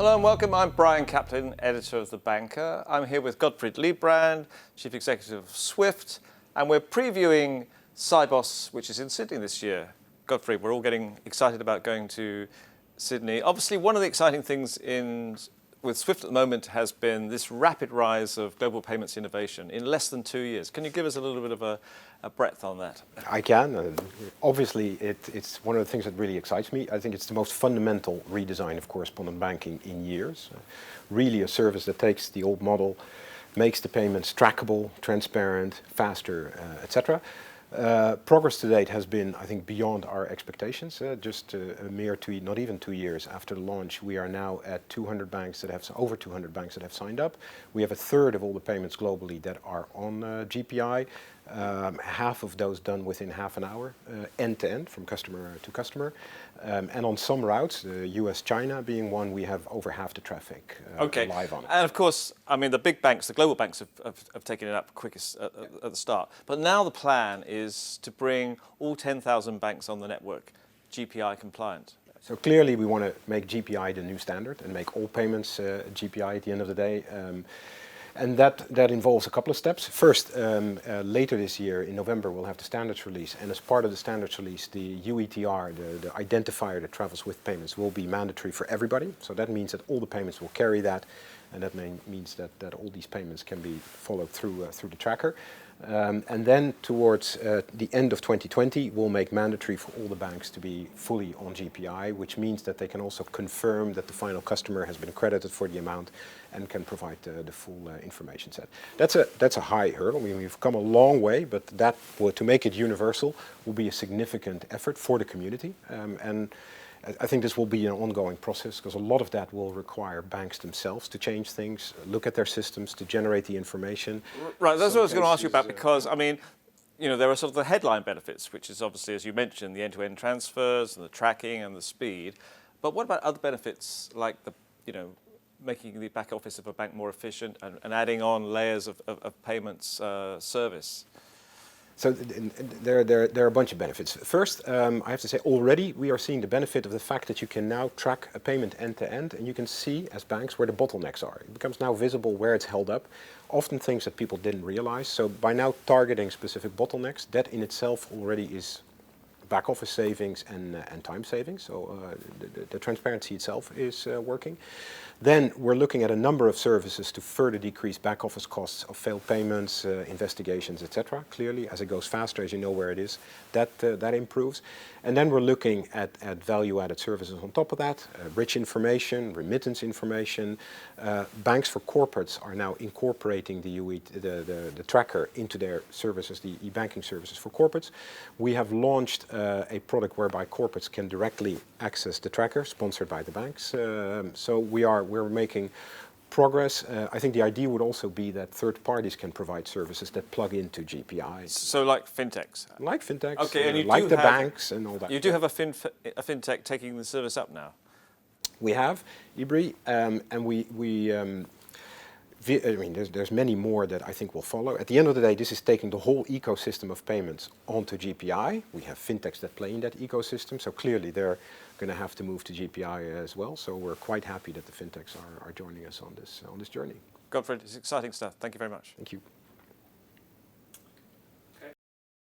Hello and welcome. I'm Brian Caplen, editor of The Banker. I'm here with Gottfried Leibbrandt, Chief Executive of Swift, and we're previewing Sibos, which is in Sydney this year. Gottfried, we're all getting excited about going to Sydney. Obviously, one of the exciting things with Swift at the moment has been this rapid rise of global payments innovation in less than 2 years. Can you give us a little bit of a breadth on that? I can. Obviously, it's one of the things that really excites me. I think it's the most fundamental redesign of correspondent banking in years. Really a service that takes the old model, makes the payments trackable, transparent, faster, etc. Progress to date has been, I think, beyond our expectations. Just a mere not even 2 years after the launch, we are now at 200 banks that have over 200 banks that have signed up. We have a third of all the payments globally that are on GPI. Half of those done within half an hour, end to end, from customer to customer. And on some routes, US-China being one, we have over half the traffic live on it. And of course, I mean, the big banks, the global banks have taken it up quickest at the start. But now the plan is to bring all 10,000 banks on the network GPI compliant. So clearly we want to make GPI the new standard and make all payments GPI at the end of the day. And that involves a couple of steps. First, later this year, in November, we'll have the standards release. And as part of the standards release, the UETR, the identifier that travels with payments, will be mandatory for everybody. So that means that all the payments will carry that. And that means that all these payments can be followed through the tracker. And then towards the end of 2020, we'll make mandatory for all the banks to be fully on GPI, which means that they can also confirm that the final customer has been credited for the amount and can provide the full information set. That's a high hurdle. I mean, we've come a long way, but to make it universal will be a significant effort for the community. And I think this will be an ongoing process because a lot of that will require banks themselves to change things, look at their systems, to generate the information. Right, that's what I was going to ask you about because, I mean, you know, there are sort of the headline benefits, which is obviously, as you mentioned, the end-to-end transfers and the tracking and the speed. But what about other benefits like making the back office of a bank more efficient and adding on layers of payments service? So there are a bunch of benefits. First, I have to say already we are seeing the benefit of the fact that you can now track a payment end to end and you can see as banks where the bottlenecks are. It becomes now visible where it's held up, often things that people didn't realize. So by now targeting specific bottlenecks, that in itself already is back office savings and time savings. So the transparency itself is working. Then we're looking at a number of services to further decrease back office costs of failed payments, investigations, etc. Clearly, as it goes faster, as you know where it is, that improves. And then we're looking at value-added services on top of that, rich information, remittance information. Banks for corporates are now incorporating the tracker into their services, the e-banking services for corporates. We have launched a product whereby corporates can directly access the tracker, sponsored by the banks. So we're making progress. I think the idea would also be that third parties can provide services that plug into GPI. So like fintechs? Like fintechs, okay, and like the banks and all that. You do have a fintech taking the service up now? We have, Ibri, and I mean, there's many more that I think will follow. At the end of the day, this is taking the whole ecosystem of payments onto GPI. We have fintechs that play in that ecosystem, so clearly they're going to have to move to GPI as well. So we're quite happy that the fintechs are joining us on this journey. Gottfried, it's exciting stuff. Thank you very much. Thank you.